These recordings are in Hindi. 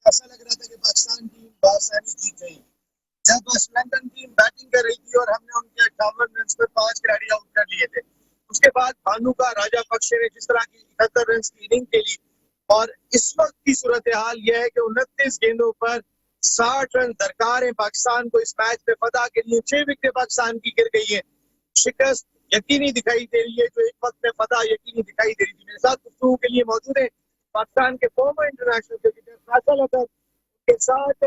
ऐसा लग रहा था कि पाकिस्तान टीम बहुत आसानी जीत गई। जब श्रीलंकन टीम बैटिंग कर रही थी और हमने उनके 58 रन पर 5 खिलाड़ी आउट कर लिए थे, उसके बाद भानु का राजापक्षे ने जिस तरह की 71 रन की इनिंग खेली, और इस वक्त की सूरत हाल यह है कि 29 गेंदों पर 60 रन दरकार है पाकिस्तान को इस मैच में फतह के लिए। 6 विकेटें पाकिस्तान की गिर गई है। शिकस्त यकीनी दिखाई दे रही है, जो एक वक्त में फतह यकीनी दिखाई दे रही थी। मेरे साथ गुफ्तगू के लिए मौजूद है पाकिस्तान के former international cricketer Faisal Ahmed के साथ।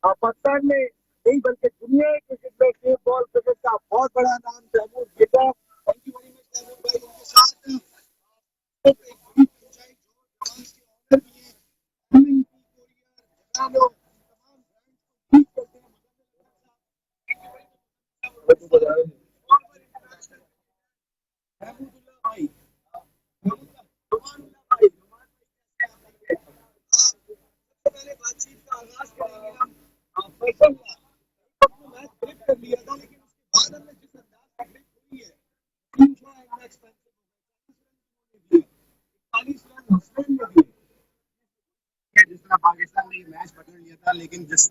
पाकिस्तान में नहीं बल्कि दुनिया क्रिकेट में टेप बॉल क्रिकेट का बहुत बड़ा नाम Taimur Girda. Thank you very much Taimur भाई। उनके साथ एक बड़ी पंचायत जो फ्रांस के ऑनर भी है, अमिन की कोरियर जनानो तमाम ब्रांड्स को ठीक करते हैं। फॉर्मर इंटरनेशनल महमूदुल्लाह भाई, नुमान भाई, सबसे पहले बातचीत का आगाज करेंगे हम फैसल। अपने मैच ब्रेक कर लिया था, लेकिन उसके बाद हमने जिस अंदाज से ब्रेक हुई है, टीम का इंडेक्स 40 रन हसनैन ने दिए। जिस तरह पाकिस्तान ने मैच पकड़ लिया था, लेकिन जिस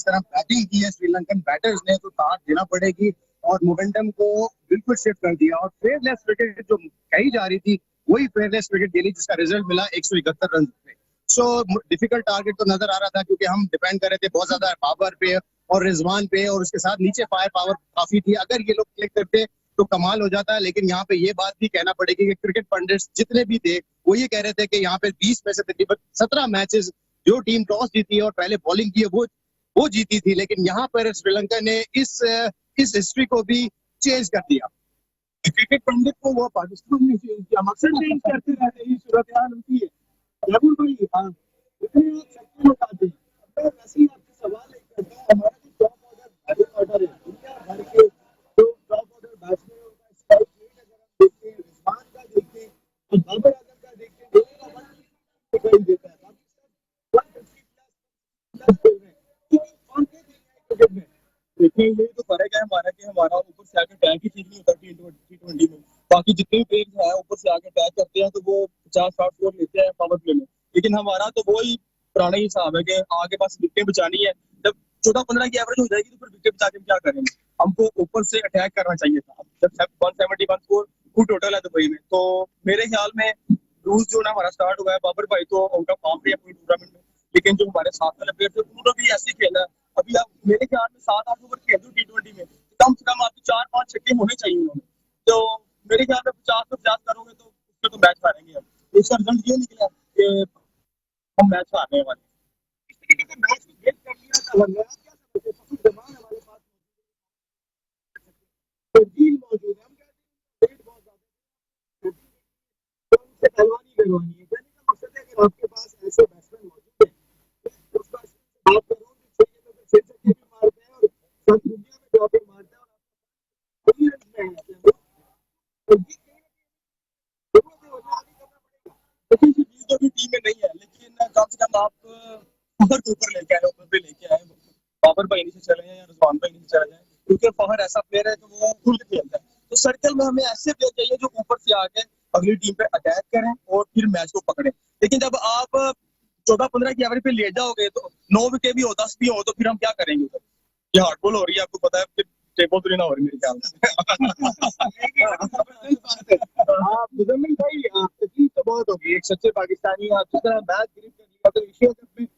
तरह बैटिंग की है श्रीलंकन बैटर्स ने, तो तार देना पड़ेगी और मोमेंटम को बिल्कुल शिफ्ट कर दिया। और फेयरलेस क्रिकेट जो कही जा रही थी, वही फेयरलेस क्रिकेट खेली जिसका रिजल्ट मिला 171 रन पे। सो डिफिकल्ट टारगेट तो नजर आ रहा था, क्योंकि हम डिपेंड कर रहे थे बहुत ज्यादा बाबर पे और रिजवान पे, और उसके साथ नीचे फायर पावर काफी थी। अगर ये लोग क्लिक करते तो कमाल हो जाता है। लेकिन यहाँ पे ये बात भी कहना पड़ेगी कि क्रिकेट पंडित्स जितने भी थे, वो ये कह रहे थे कि यहाँ पे 20 में से तकरीबन 17 मैचेस जो टीम टॉस जीती है और पहले बॉलिंग की है, वो जीती थी। लेकिन यहाँ पर श्रीलंका ने इस हिस्ट्री को भी चेंज कर दिया। क्रिकेट पंडित को वो पाकिस्तान ने चेंज किया, मकसद चेंज करते रहते हैं, सूरत हाल होती है। राहुल भाई, हाँ, इतने आप छक्के लगाते हैं। मैं वैसे ही आपसे सवाल एक करता हूँ, हमारा जो टॉप ऑर्डर बैटिंग ऑर्डर है दुनिया भर के, जो टॉप ऑर्डर बैट्समैन है, उनका स्ट्राइक रेट अगर हम देखते हैं, रिजवान का देखते हैं और बाबर आजम का देखते हैं, दोनों का 150 दिखाई देता है। बाकी सब 150 प्लस खेल रहे हैं। तो कौन से खेल रहे हैं क्रिकेट में? देखिए, ये तो फर्क है हमारा कि हमारा ऊपर से आके टैग ही ठीक नहीं होता T20 में। बाकी जितने भी प्लेयर है ऊपर से आके टैग करते हैं, तो वो 50-60 स्कोर लेते हैं पावर प्ले में। लेकिन हमारा तो वो ही पुराना ही हिसाब है कि आगे पास विकेट बचानी है। जब 14-15 की एवरेज हो जाएगी, तो फिर विकेट बचा के क्या करेंगे? हमको ऊपर से अटैक करना चाहिए था। जब 171 स्कोर फुल टोटल है दुबई में, तो मेरे ख्याल में लूज जो ना हमारा स्टार्ट हुआ है। बाबर भाई तो आउट ऑफ फॉर्म है पूरी टूर्नामेंट में, लेकिन जो हमारे साथ वाले प्लेयर थे उन्होंने भी ऐसे ही खेला है। अभी आप मेरे ख्याल में 7-8 ओवर खेल दो T20 में, कम से कम आपके 4-5 छक्के होने चाहिए उन्होंने। तो मेरे ख्याल में 50 करोगे तो उसमें तो मैच हारेंगे हम। तो इसका रिजल्ट ये निकला कि हम मैच हार रहे हैं हमारे। इस तरीके से मैच को गेट कर लिया था, वरना आप क्या समझते हैं? सफुर जमान हमारे पास तरजील मौजूद है। हम कहते हैं रेट बहुत ज्यादा है, तो उनसे पहलवानी करवानी है। कहने का मकसद है कि आपके पास ऐसे बैट्समैन मौजूद है, उस बैट्समैन से बात करो कि 6 गेंदों पे 6 छक्के भी मारते हैं और सब दुनिया में ड्रॉपिंग मारते हैं, और वही रन में है। तो ये दोनों से वरना आगे करना पड़ेगा। देखिए, ये चीज तो अभी टीम में नहीं है, लेकिन कम से कम आप ऊपर के ऊपर लेके आए, ऊपर पे लेके आए। बाबर भाई नीचे चले जाए या रिजवान भाई नीचे चले जाए, क्योंकि फहर ऐसा प्लेयर है कि वो खुल के खेलता है। तो सर्कल में हमें ऐसे प्लेयर चाहिए जो ऊपर से आके अगली टीम पे अटैक करें और फिर मैच को पकड़े। लेकिन जब आप 14-15 की एवरेज पे ले जाओगे, तो 9 विकेट भी हो, 10 भी हो, तो फिर हम क्या करेंगे उधर? ये हार्ड बॉल हो रही है, आपको पता है, फिर टेबल तो ना हो रही मेरे ख्याल से। हाँ मुजम्मिल भाई, तकलीफ तो बहुत होगी। एक सच्चे पाकिस्तानी, आप जिस तरह मैच ग्रिप कर लिया, तो एशिया कप में इस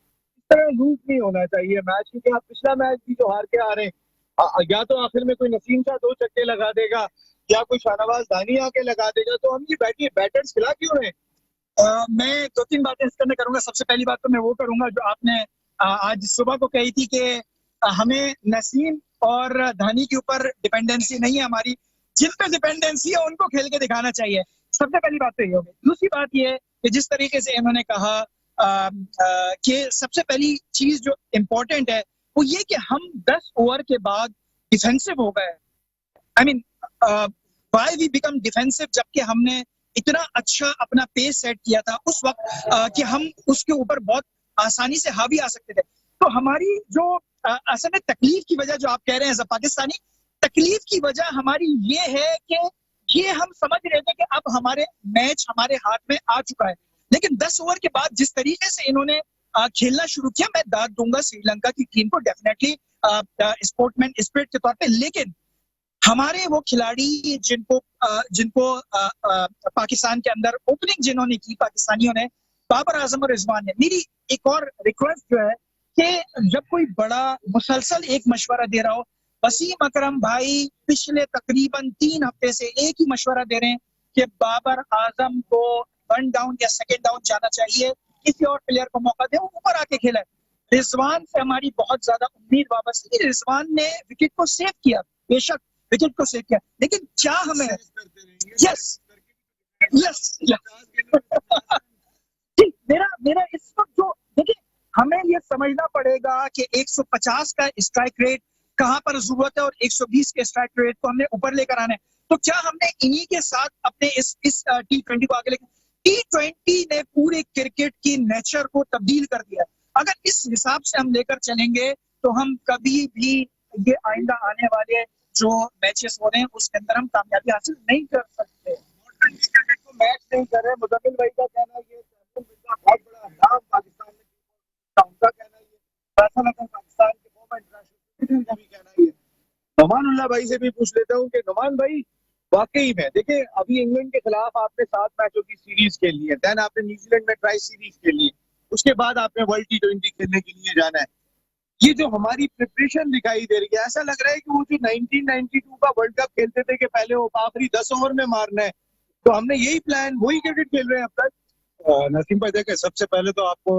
तरह लूज नहीं होना चाहिए मैच, क्योंकि आप पिछला मैच भी जो हार के आ रहे हैं, या तो आखिर में कोई नसीम शाह 2 छक्के लगा देगा या कोई शाहनवाज दानी आके लगा देगा, तो हम ये बैटर्स खिला क्यों रहे? मैं 2-3 बातें इस करने करूंगा। सबसे पहली बात तो मैं वो करूंगा जो आपने आज सुबह को कही थी कि हमें नसीम और धानी के ऊपर डिपेंडेंसी नहीं है हमारी, जिन पे डिपेंडेंसी है उनको खेल के दिखाना चाहिए। सबसे पहली बात तो ये होगी। दूसरी बात ये है कि जिस तरीके से इन्होंने कहा कि सबसे पहली चीज जो इम्पोर्टेंट है वो ये कि हम 10 ओवर के बाद डिफेंसिव हो गए। I mean why we become defensive, जबकि हमने इतना अच्छा अपना पेस सेट किया था उस वक्त कि हम उसके ऊपर बहुत आसानी से हावी आ सकते थे। तो हमारी जो असल में तकलीफ की वजह जो आप कह रहे हैं पाकिस्तानी, तकलीफ की वजह हमारी ये है कि ये हम समझ रहे थे कि अब हमारे मैच हमारे हाथ में आ चुका है। लेकिन 10 ओवर के बाद जिस तरीके से इन्होंने खेलना शुरू किया। मैं दाद दूंगा श्रीलंका की टीम को डेफिनेटली स्पोर्टमैन स्पिरिट के तौर पे, लेकिन हमारे वो खिलाड़ी जिनको जिनको पाकिस्तान के अंदर ओपनिंग जिन्होंने की पाकिस्तानियों ने, बाबर आजम और रिजवान ने, मेरी एक और रिक्वेस्ट जो है कि जब कोई बड़ा मुसलसल एक मशवरा दे रहा हो, वसीम अकरम भाई पिछले तकरीबन 3 हफ्ते से एक ही मशवरा दे रहे हैं कि बाबर आजम को 1 डाउन या 2nd डाउन जाना चाहिए, किसी और प्लेयर को मौका दे, वो ऊपर आके खेला है। रिजवान से हमारी बहुत ज्यादा उम्मीद वापस थी, रिजवान ने विकेट को सेव किया, बेशक विकेट को सेव किया, लेकिन क्या हमें यस यस मेरा मेरा इस वक्त जो देखिए, हमें ये समझना पड़ेगा कि 150 का स्ट्राइक रेट कहां पर जरूरत है और 120 के स्ट्राइक रेट को हमने ऊपर लेकर आना है। तो क्या हमने इन्हीं के साथ अपने इस T20 को आगे लेकर, T20 ने पूरे क्रिकेट की नेचर को तब्दील कर दिया है। अगर इस हिसाब से हम लेकर चलेंगे तो हम कभी भी ये आइंदा आने वाले जो मैचेस हो रहे हैं उसके अंदर हम कामयाबी हासिल नहीं कर सकते। क्रिकेट को मैच नहीं कर रहे, मुजम्मिल भाई का कहना ये बहुत बड़ा नाम पाकिस्तान में, उनका कहना ये फैसला पाकिस्तान के फॉर्मर इंटरनेशनल का भी कहना ये। नोमानुल्लाह भाई से भी पूछ लेता हूँ कि नोमान भाई, वाकई में देखिए अभी इंग्लैंड के खिलाफ आपने 7 मैचों की सीरीज खेली है, देन आपने न्यूजीलैंड में ट्राई सीरीज खेली है, उसके बाद आपने वर्ल्ड T20 खेलने के लिए जाना है। ये जो हमारी प्रिपरेशन दिखाई दे रही है, ऐसा लग रहा है कि वो जो 1992 का वर्ल्ड कप खेलते थे कि पहले वो आखिरी 10 ओवर में मारना है, तो हमने यही प्लान, वही क्रिकेट खेल रहे हैं अब तक। नसीम भाई देखे, सबसे पहले तो आपको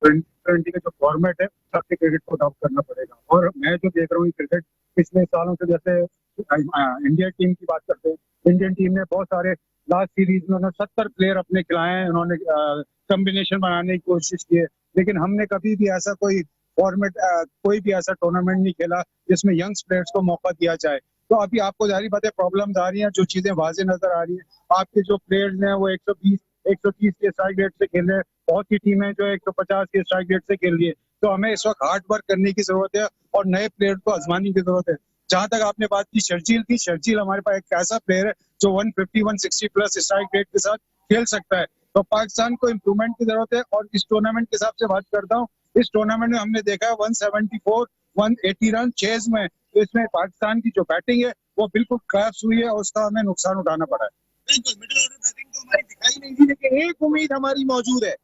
2020 का जो फॉर्मेट है सबके क्रिकेट को अडॉप्ट करना पड़ेगा। और मैं जो देख रहा हूँ क्रिकेट पिछले सालों से, जैसे इंडिया टीम की बात करते हैं, इंडियन टीम ने बहुत सारे लास्ट सीरीज में उन्होंने 70 प्लेयर अपने खिलाए हैं, उन्होंने कॉम्बिनेशन बनाने की कोशिश की है, लेकिन हमने कभी भी ऐसा कोई फॉर्मेट, कोई भी ऐसा टूर्नामेंट नहीं खेला जिसमें यंग्स प्लेयर्स को मौका दिया जाए। तो अभी आपको जारी बात है प्रॉब्लम्स आ रही हैं, जो चीजें वाजे नजर आ रही हैं। आपके जो प्लेयर्स हैं वो 120-130 के स्ट्राइक रेट से खेल रहे हैं, बहुत सी टीमें जो 150 के स्ट्राइक रेट से खेल रही है। तो हमें इस वक्त हार्ड वर्क करने की जरूरत है और नए प्लेयर को आजमाने की जरूरत है। जहां तक आपने बात की शर्जील की, शर्जील हमारे पास एक ऐसा प्लेयर है जो 150-160 प्लस स्ट्राइक रेट के साथ खेल सकता है। तो पाकिस्तान को इम्प्रूवमेंट की जरूरत है। और इस टूर्नामेंट के हिसाब से बात करता हूँ, इस टूर्नामेंट में हमने देखा है 174-180 रन चेज में, तो इसमें पाकिस्तान की जो बैटिंग है वो बिल्कुल क्रैश हुई है और उसका हमें नुकसान उठाना पड़ा है। बिल्कुल, मिडिल ऑर्डर बैटिंग तो हमारी दिखाई नहीं दी, लेकिन एक उम्मीद हमारी मौजूद है।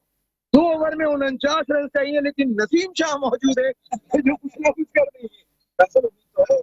2 ओवर में 49 रन चाहिए, लेकिन नसीम शाह मौजूद है जो कुछ ना कुछ कर देंगे। दरअसल उम्मीद तो है,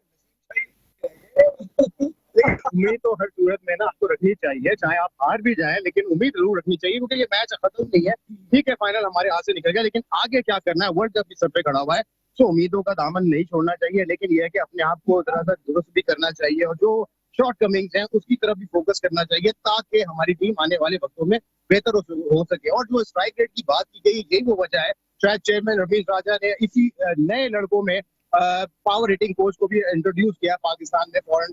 उम्मीद तो हर सूरत में ना आपको रखनी चाहिए, चाहे आप हार भी जाएं, लेकिन उम्मीद जरूर रखनी चाहिए, क्योंकि ये मैच खत्म नहीं है। ठीक है, फाइनल हमारे हाथ से निकल गया, लेकिन आगे क्या करना है, वर्ल्ड कप भी सर पे खड़ा हुआ है। तो उम्मीदों का दामन नहीं छोड़ना चाहिए, लेकिन यह है कि अपने आप को जरा सा दुरुस्त भी करना चाहिए और जो शॉर्ट कमिंग्स हैं उसकी तरफ भी फोकस करना चाहिए, ताकि हमारी टीम आने वाले वक्तों में बेहतर हो सके। और जो स्ट्राइक रेट की बात की गई, यही वो वजह है, शायद चेयरमैन रमीज राजा ने इसी नए लड़कों में पावर हिटिंग कोच को भी इंट्रोड्यूस किया पाकिस्तान में, फॉरन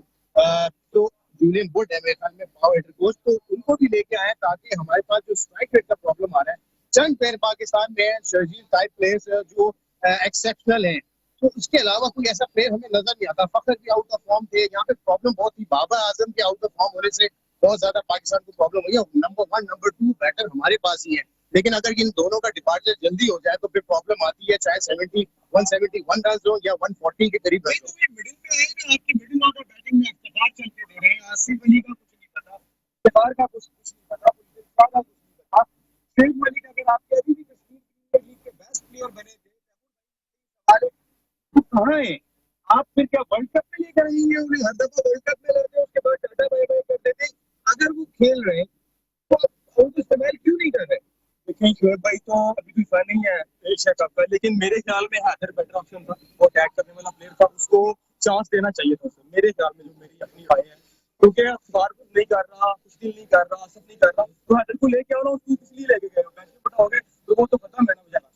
तो जूलियन बुट है मेरे ख्याल में पावर हिटर कोच, तो उनको भी लेके आए ताकि हमारे पास जो स्ट्राइक रेट का प्रॉब्लम आ रहा है, चंद प्लेयर पाकिस्तान में शर्जील टाइप प्लेयर्स जो एक्सेप्शनल हैं, तो उसके अलावा कोई ऐसा प्लेयर हमें नजर नहीं आता। फखर भी आउट ऑफ फॉर्म थे, यहाँ पे प्रॉब्लम बहुत थी, बाबर आजम के आउट ऑफ फॉर्म होने से बहुत ज्यादा पाकिस्तान को प्रॉब्लम हुई है। नंबर 1 नंबर 2 बैटर हमारे पास ही है, लेकिन अगर इन दोनों का डिपार्चर जल्दी हो जाए तो फिर प्रॉब्लम आती है, चाहे 171 रन हो या 140 के करीब रन हो। मिडिल में है ना, आपकी मिडिल ऑर्डर बैटिंग में इफ्तिखार चलते दे रहे हैं। आसिफ अली का कुछ नहीं पता, इफ्तिखार का कुछ नहीं पता, इफ्तिखार का कुछ नहीं पता। शेख मलिक अगर आपके अभी भी कश्मीर प्रीमियर लीग के बेस्ट प्लेयर बने थे, तो कहाँ है आप? फिर क्या वर्ल्ड कप में लेकर आएंगे उन्हें? हर दफा वर्ल्ड कप में लाते, उसके बाद टाटा बाय बाय कर देते। अगर वो खेल रहे हैं तो वो इस्तेमाल क्यों नहीं कर रहे? लेकिन शोएब भाई तो अभी भी फन नहीं है एशिया कप का, लेकिन मेरे ख्याल में हैदर बेटर ऑप्शन था, वो अटैक करने वाला प्लेयर था, उसको चांस देना चाहिए था उसे, मेरे ख्याल में, जो मेरी अपनी राय है। क्योंकि बार नहीं कर रहा, कुछ दिन नहीं कर रहा, सब नहीं कर रहा, तो हैदर को लेके आओ ना, उसको इसलिए लेके गए, बेंच पे बैठाओगे तो वो तो खत्म है ना हो जाना।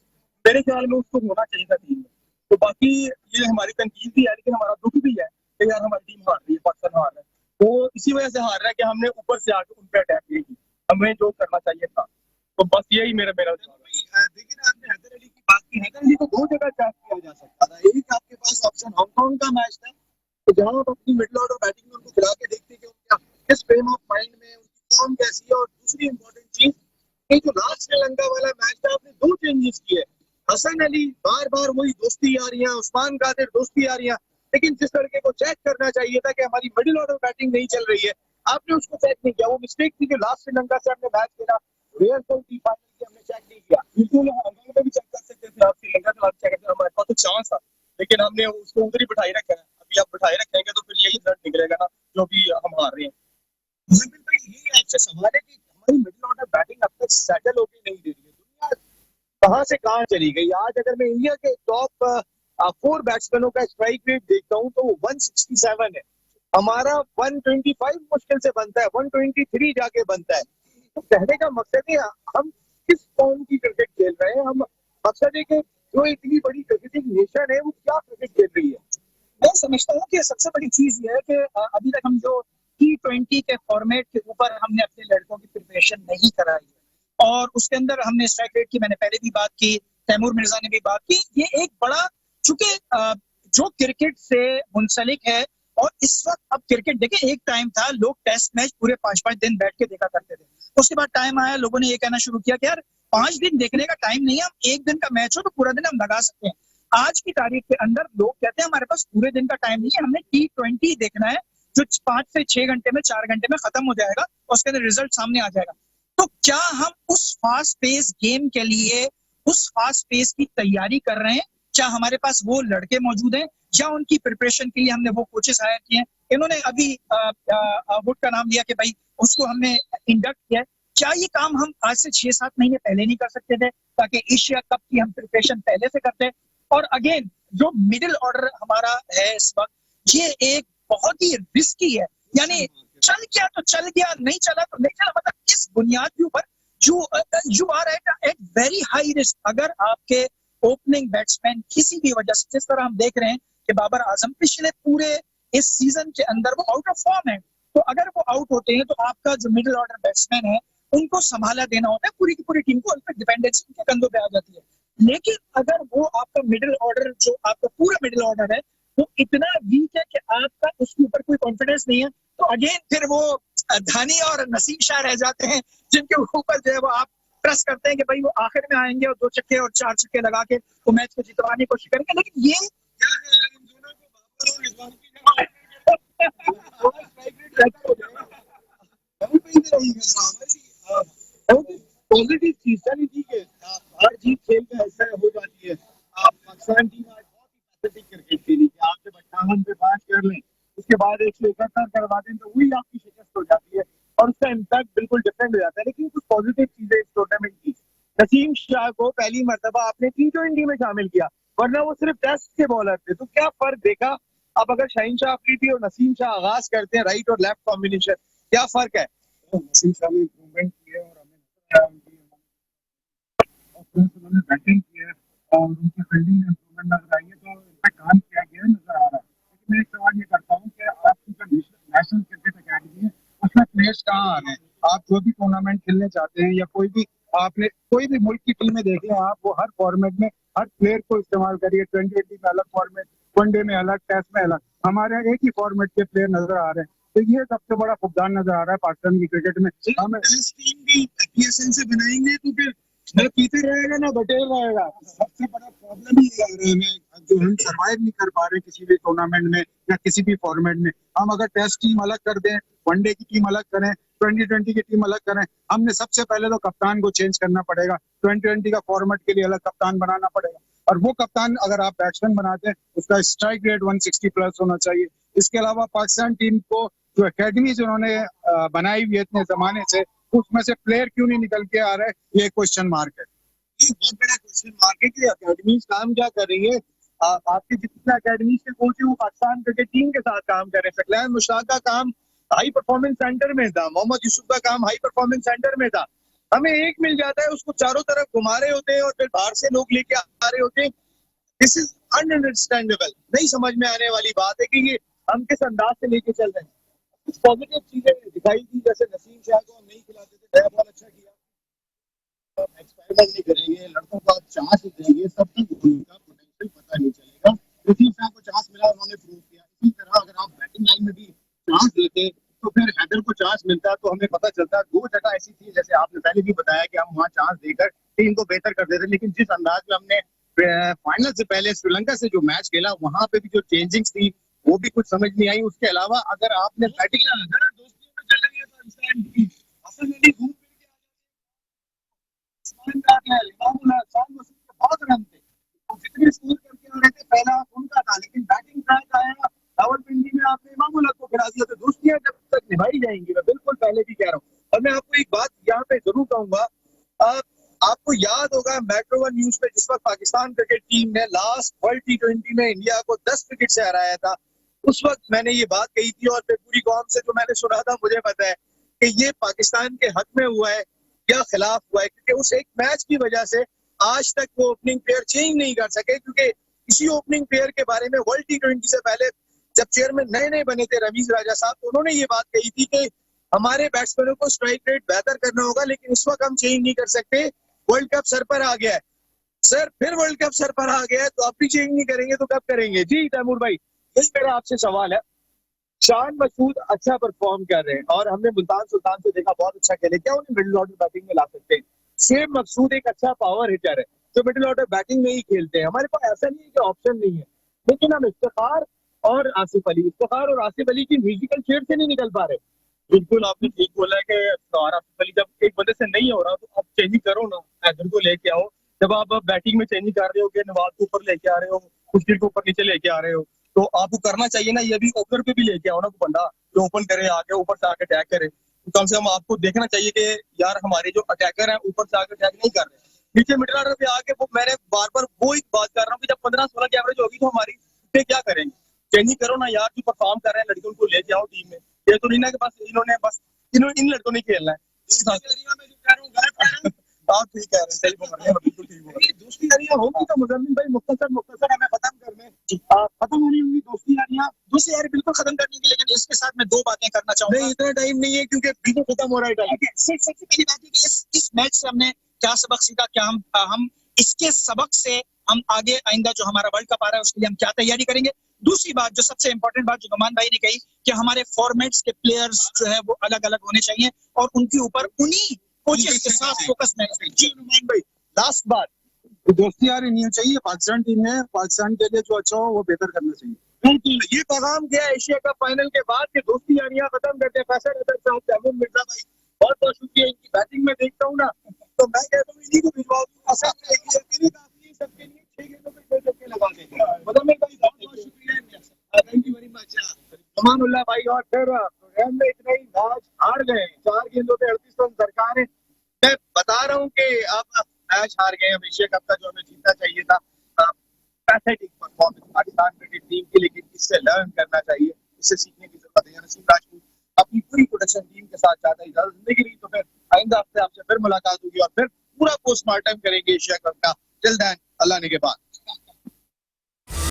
मेरे ख्याल में उसको होना चाहिए था टीम में। तो बाकी ये हमारी तनकीद भी है, लेकिन हमारा दुख भी है कि यार हमारी टीम हार रही है, पाकिस्तान हार रहा है, तो इसी वजह से हार रहा है कि हमने ऊपर से आके उन पर अटैक नहीं की, हमें जो करना चाहिए था। तो बस यही मेरा देखिए ना, आपने हैदर अली की बात की, हैदर अली को 2 जगह चेक किया जा सकता था। एक आपके पास ऑप्शन हांगकांग का मैच था, तो जहां आप अपनी मिडिल ऑर्डर बैटिंग में उनको खिला के देखते कि उनका किस फ्रेम ऑफ माइंड में, उनकी फॉर्म कैसी है। और दूसरी इंपॉर्टेंट चीज, ये जो लास्ट श्रीलंका वाला मैच था आपने दो चेंजेस किए। हसन अली बार बार वही दोस्ती यारियां, उस्मान कादिर दोस्ती यारियां, लेकिन जिस लड़के को चेक करना चाहिए था कि हमारी मिडिल ऑर्डर बैटिंग नहीं चल रही है, आपने उसको चेक नहीं किया। वो मिस्टेक थी जो लास्ट श्रीलंका से हमने मैच खेला, रेयर थी फाइनल की, हमने चेक नहीं किया। बिल्कुल हम भी चेक कर सकते थे, आप श्रीलंका के बाद चेक करते हमारे पास तो चांस था, लेकिन हमने उसको उधर ही बिठाई रखा है। अभी आप बिठाए रखेंगे तो फिर यही रिजल्ट निकलेगा ना, जो भी हम हार रहे हैं। मोहम्मद भाई, यही आपसे सवाल है कि हमारी मिडिल ऑर्डर बैटिंग अब तक सेटल होकर नहीं दे रही है। दुनिया कहाँ से कहाँ चली गई। आज अगर मैं इंडिया के टॉप 4 बैट्समैनों का स्ट्राइक रेट देखता हूँ तो वो 167 है। हमारा 125 मुश्किल से बनता है, 123 जाके बनता है। तो कहने का मकसद है हम किस फॉर्म की क्रिकेट खेल रहे हैं। हम मकसद है कि जो इतनी बड़ी क्रिकेटिंग नेशन है वो क्या क्रिकेट खेल रही है। मैं समझता हूँ कि सबसे बड़ी चीज ये है कि अभी तक हम जो T20 के फॉर्मेट के ऊपर हमने अपने लड़कों की प्रिपरेशन नहीं कराई है, और उसके अंदर हमने स्ट्राइक रेट की मैंने पहले भी बात की, तैमूर मिर्जा ने भी बात की। ये एक बड़ा, चूंकि जो क्रिकेट से मुंसलिक है, और इस वक्त अब क्रिकेट देखें, एक टाइम था लोग टेस्ट मैच पूरे 5-5 दिन बैठ के देखा करते थे। उसके बाद टाइम आया, लोगों ने ये कहना शुरू किया कि यार 5 दिन देखने का टाइम नहीं है, हम एक दिन का मैच हो तो पूरा दिन हम लगा सकते हैं। आज की तारीख के अंदर लोग कहते हैं हमारे पास पूरे दिन का टाइम नहीं है, हमने T20 देखना है जो 5 से 6 घंटे में, 4 घंटे में खत्म हो जाएगा और उसके अंदर रिजल्ट सामने आ जाएगा। तो क्या हम उस फास्ट पेस गेम के लिए, उस फास्ट पेस की तैयारी कर रहे हैं? क्या हमारे पास वो लड़के मौजूद हैं, या उनकी प्रिपरेशन के लिए हमने वो कोचेस हायर किए हैं? इन्होंने अभी वुड का नाम लिया कि भाई उसको हमने इंडक्ट किया है। क्या ये काम हम आज से 6-7 महीने पहले नहीं कर सकते थे, ताकि एशिया कप की हम प्रिपरेशन पहले से करते हैं? और अगेन जो मिडिल ऑर्डर हमारा है इस वक्त, ये एक बहुत ही रिस्की है। यानी चल गया तो चल गया, नहीं चला तो नहीं चला। मतलब इस बुनियाद के ऊपर you are at very high risk. अगर आपके ओपनिंग बैट्समैन किसी भी वजह से, जिस तरह हम देख रहे हैं कि बाबर आजम पिछले पूरे इस सीजन के अंदर वो आउट ऑफ फॉर्म है, तो अगर वो आउट होते हैं तो आपका जो मिडिल ऑर्डर बैट्समैन है उनको संभाला देना होता है, पूरी की पूरी टीम को उन पर डिपेंडेंसी उनके कंधों पे आ जाती है। लेकिन अगर वो आपका मिडिल ऑर्डर, जो आपका पूरा मिडिल ऑर्डर है, वो इतना वीक है कि आपका उसके ऊपर कोई कॉन्फिडेंस नहीं है, तो अगेन फिर वो धनी और नसीम शाह रह जाते हैं, जिनके ऊपर जो है वो आप ट्रस्ट करते हैं कि भाई वो आखिर में आएंगे और 2 छक्के और 4 छक्के लगा के वो मैच को जितवाने की कोशिश करेंगे। लेकिन ये पॉजिटिव चीज है, ठीक है। हर जीत खेल का हिस्सा हो जाती है। आप पाकिस्तान टीम आज बहुत ही पैथेटिक क्रिकेट खेली कि आप जब 58 पे 5 कर लें, उसके बाद 171 करवा दें, तो वही आपकी शिकस्त हो जाती है और उसका इम्पैक्ट बिल्कुल डिफरेंट हो जाता है। लेकिन कुछ पॉजिटिव चीजें इस टूर्नामेंट की, नसीम शाह को पहली मर्तबा आपने T20 में शामिल किया, वरना वो सिर्फ टेस्ट के बॉलर थे। तो क्या फर्क देखा? अब अगर शाहीन शाह अफरीदी और नसीम शाह आगाज करते हैं राइट और लेफ्ट कॉम्बिनेशन, क्या फर्क है? नसीम शाह ने इम्प्रूवमेंट की है और हमें उन्होंने बैटिंग की है और उनकी फील्डिंग में इम्प्रूवमेंट नजर आई है, तो इन पर काम किया गया नजर आ रहा है। लेकिन मैं एक सवाल ये करता हूँ कि आपकी जो नेशनल क्रिकेट अकेडमी है उसमें प्लेयर्स कहाँ आ रहे हैं? आप जो भी टूर्नामेंट खेलने चाहते हैं या कोई भी, आपने कोई भी मुल्क की टीमें देख लें आप, वो हर फॉर्मेट में हर प्लेयर को इस्तेमाल करिए। T20 में अलग फॉर्मेट, वनडे में अलग, टेस्ट में अलग, हमारे यहाँ एक ही फॉर्मेट के प्लेयर नजर आ रहे हैं। तो ये सबसे बड़ा फुकदान नजर आ रहा है पाकिस्तान की क्रिकेट में। हमें टीम भी PSL से बनाएंगे तो फिर ना पीटर रहेगा ना बटेर रहेगा। सबसे बड़ा प्रॉब्लम ही आ रहा है जो हम सरवाइव नहीं कर पा रहे किसी भी टूर्नामेंट में या किसी भी फॉर्मेट में। हम अगर टेस्ट टीम अलग कर दें, वनडे की टीम अलग करें, 2020 की टीम अलग करें, हमने सबसे पहले तो कप्तान को चेंज करना पड़ेगा। 2020 का फॉर्मेट के लिए अलग कप्तान बनाना पड़ेगा, और वो कप्तान अगर आप बैट्समैन बनाते हैं उसका स्ट्राइक रेट 160 प्लस होना चाहिए। इसके अलावा पाकिस्तान टीम को जो अकेडमी उन्होंने बनाई हुई है इतने जमाने से, उसमें से प्लेयर क्यों नहीं निकल के आ रहे, ये क्वेश्चन मार्क है। ये बहुत बड़ा क्वेश्चन मार्क है कि अकेडमीज काम क्या कर रही है। आपके जितने अकेडमीज के कोच है वो पाकिस्तान क्रिकेट टीम के साथ काम कर रहे हैं। सकलैन मुश्ताक का काम हाई परफॉर्मेंस सेंटर में था, मोहम्मद यूसुफ का काम हाई परफॉर्मेंस सेंटर में था। हमें एक मिल जाता है, उसको चारों तरफ घुमा रहे होते हैं और फिर बाहर से लोग लेके आ रहे होते हैं। This is ununderstandable. नहीं समझ में आने वाली बात है कि ये हम किस अंदाज से लेके चल रहे हैं। कुछ पॉजिटिव चीजें दिखाई दी, जैसे नसीम शाह को हम नहीं खिलाते थे, नया बॉल अच्छा किया, एक्सपेरिमेंट नहीं करेंगे, लड़कों को आप चांस देंगे, तब तक उनका पोटेंशियल पता नहीं चलेगा। नसीम शाह को चांस मिला, उन्होंने प्रूव किया। इसी तरह अगर आप बैटिंग लाइन में भी चांस देते तो फिर हैदर को चांस मिलता, तो हमें पता चलता। 2 जगह ऐसी थी जैसे आपने से पहले भी बताया कि हम वहाँ चांस देकर टीम को बेहतर कर देते, लेकिन जिस अंदाज में हमने फाइनल से पहले श्रीलंका से जो मैच खेला वहां पे भी जो चेंजिंग्स थी वो भी कुछ समझ नहीं आई। उसके अलावा अगर आपने बैटिंग दोस्ती में चल रही है पाकिस्तान की, असल में घूम फिर के आसमान का क्या है, बहुत रन थे, वो जितने स्कोर करके आ रहे थे पहला उनका था, लेकिन बैटिंग ट्रैक आया रावलपिंडी में आपने इमामुल्लाह को गिरा दिया। तो दोस्तियां जब तक निभाई जाएंगी, मैं बिल्कुल पहले भी कह रहा हूँ। और मैं आपको एक बात यहाँ पे जरूर कहूंगा, आपको याद होगा मेट्रो वन न्यूज पे जिस वक्त पाकिस्तान क्रिकेट टीम ने लास्ट वर्ल्ड T20 में इंडिया को 10 विकेट से हराया था, उस वक्त मैंने ये बात कही थी और फिर पूरी कौम से जो मैंने सुना था मुझे पता है कि ये पाकिस्तान के हक में हुआ है या खिलाफ हुआ है, क्योंकि उस एक मैच की वजह से आज तक वो ओपनिंग पेयर चेंज नहीं कर सके। क्योंकि इसी ओपनिंग पेयर के बारे में वर्ल्ड T20 से पहले जब चेयरमैन नए नए बने थे रमीज राजा साहब, तो उन्होंने ये बात कही थी कि हमारे बैट्समैनों को स्ट्राइक रेट बेहतर करना होगा, लेकिन इस वक्त हम चेंज नहीं कर सकते, वर्ल्ड कप सर पर आ गया है। सर फिर वर्ल्ड कप सर पर आ गया है तो अब भी चेंज नहीं करेंगे तो कब करेंगे? जी तैमूर भाई, यही मेरा आपसे सवाल है। शान मसूद अच्छा परफॉर्म कर रहे हैं और हमने मुल्तान सुल्तान से देखा बहुत अच्छा खेले, क्या उन्हें मिडिल ऑर्डर बैटिंग में ला सकते हैं? शेब मकसूद एक अच्छा पावर हिटर है जो मिडिल ऑर्डर बैटिंग में ही खेलते हैं। हमारे पास ऐसा नहीं है कि ऑप्शन नहीं है, लेकिन हम इफ्तिखार और आसिफ अली की म्यूजिकल चेयर से नहीं निकल पा रहे। बिल्कुल आपने ठीक बोला है कि आसिफ अली जब एक बंदे से नहीं हो रहा तो आप चेंजिंग करो ना, हैदर को लेके आओ। जब आप बैटिंग में चेंजिंग कर रहे हो कि नवाज को ऊपर लेके आ रहे हो, मुश्किल को ऊपर नीचे लेके आ रहे हो, तो आपको करना चाहिए ना, ये भी ओपनर पे भी लेके आओ ना, कोई बंदा जो ओपन करे, आके ऊपर से आके अटैक करे। तो कम से कम आपको देखना चाहिए कि यार हमारे जो अटैकर हैं ऊपर से आके अटैक नहीं कर रहे, नीचे मिडिल ऑर्डर पे आके वो मैंने बार बार वो एक बात कर रहा हूँ कि जब 15-16 की एवरेज होगी तो हमारी पे क्या करेंगे? चेंजिंग करो ना यार, जो परफॉर्म कर रहे हैं लड़के उनको लेके आओ टीम में। ये तो नहीं ना कि बस इन्होंने इन लड़कों ने खेलना है। आप ठीक कह रहे हैं, सही बोल रहे हैं, बिल्कुल ठीक बोल रहे हैं। दोस्ती यारियां होंगी तो मुजम्मिल भाई मुख्तसर हमें खत्म करने खत्म होनी होंगी दोस्ती यारियां। दूसरी यारी बिल्कुल खत्म करनी थी, लेकिन इसके साथ मैं दो बातें करना चाहूंगा। नहीं इतना टाइम नहीं है क्योंकि बिल्कुल खत्म हो रहा है टाइम। सबसे पहली बात है कि इस मैच से हमने क्या सबक सीखा, क्या हम इसके सबक से हम आगे आइंदा जो हमारा वर्ल्ड कप आ रहा है उसके लिए हम क्या तैयारी करेंगे। दूसरी बात जो सबसे इंपॉर्टेंट बात जो नुमान भाई ने कही कि हमारे फॉर्मेट्स के प्लेयर्स जो है वो अलग अलग होने चाहिए और उनके ऊपर उन्हीं कोचेस के साथ फोकस नहीं चाहिए। जी नुमान भाई, लास्ट बात, दोस्ती यारी नहीं चाहिए। पाकिस्तान टीम में पाकिस्तान के लिए जो अच्छा हो वो बेहतर करना चाहिए। बिल्कुल ये पैगाम किया एशिया कप फाइनल के बाद कि दोस्ती यारियां खत्म करते हैं। फैसल अदर साहब, तैमूर मिर्जा भाई, बहुत बहुत शुक्रिया। इनकी बैटिंग में देखता हूँ ना तो मैं कहता हूँ इन्हीं को भिजवाओ, सबके लिए 6 गेंदों पे 6 छक्के लगा देंगे। मुजम्मिल भाई बहुत बहुत शुक्रिया, thank you very much. Amanullah भाई, और फिर प्रोग्राम में इतना ही मैच हार गए, 4 गेंदों पे 38 रन दरकार है। मैं बता रहा हूँ कि अब मैच हार गए, अब एशिया कप का जो हमें जीतना चाहिए था, pathetic performance Pakistan cricket team की, लेकिन इससे लर्न करना चाहिए, इससे सीखने की जरूरत है। नसीम राजपूत अपनी पूरी प्रोडक्शन टीम के साथ चाहता है इजाजत जिंदगी रही, तो फिर आइंदा हफ्ते आपसे फिर मुलाकात होगी और फिर पूरा पोस्टमार्टम करेंगे एशिया कप का। टिल देन अल्लाह ने के बाद।